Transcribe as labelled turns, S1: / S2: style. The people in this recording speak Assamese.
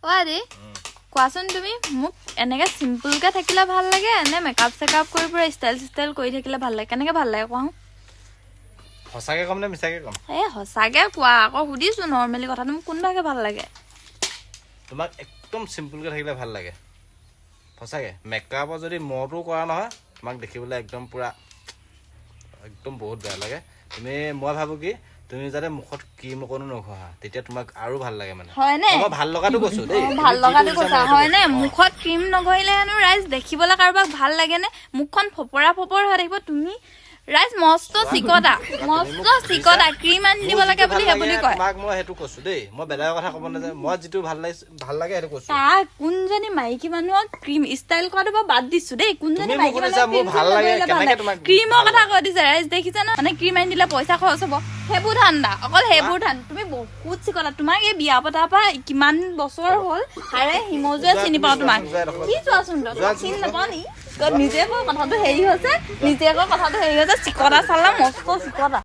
S1: আৰে কোৱাচোন তুমি মোক এনেকে চিম্পলকে থাকিলে ভাল লাগে নে মেকআপ চেকআপ কৰি পুৰা ষ্টাইল কৰি থাকিলে ভাল লাগে কেনেকে ভাল লাগে কোৱাচোন
S2: সঁচাকে কম নে মিছাকে কম
S1: সঁচাকে কোৱা আকৌ সুধিছো নৰ্মেলি কথাটো মোক কোনভাগে ভাল লাগে
S2: তোমাক একদম চিম্পলকে থাকিলে ভাল লাগে সঁচাকে মেকআপৰ যদি মৰটো কৰা নহয় তোমাক দেখিবলৈ একদম পুৰা একদম বহুত বেয়া লাগে তুমি মই ভাবো কি তুমি যাতে মুখত ক্ৰীম অকনো নঘহা তেতিয়া তোমাক আৰু ভাল লাগে মানে
S1: হয়নে
S2: মই ভাল লগাটো কৈছো দেই
S1: ভাল লগাটো কৈছা হয়নে মুখত ক্ৰীম নঘহিলে হেনো ৰাইজ দেখিবলৈ কাৰোবাক ভাল লাগে নে মুখখন ফপৰা হৈ থাকিব তুমি ৰাইজ মস্ত চিকটা ক্ৰীম আনি দিব লাগে বুলি সেইবুলি কয়
S2: তোমাক মই সেইটো কৈছো দেই মই বেলেগৰ কথা ক'ব নাযায় মই যিটো ভাল লাগে সেইটো কৈছো
S1: তাক কোনজনী মাইকী মানুহক ক্ৰীম ষ্টাইল কৰাটো বাৰু বাদ দিছো দেই কোনজনী
S2: তুমি মোক
S1: মাইকী
S2: সুধিছা মোৰ ভাল লাগে কেনেকে তোমাক
S1: ক্ৰীমৰ কথা কৈ দিছে ৰাইজ দেখিছা ন মানে ক্ৰীম আনি দিলে পইচা খৰচ হ'ব সেইবোৰ ধান্দা অকল সেইবোৰ ধান্দা তুমি বহুত চিকটা তোমাক এই বিয়া পতাৰ পৰা কিমান বছৰ হ'ল হাৰে হিমজুৱে চিনি পাওঁ তোমাক কি চোৱাচোন চিনি নাপাওঁ নি নিজে কৈ কথাটো হেৰি হৈছে চিকটা চালা মস্ত চিকটা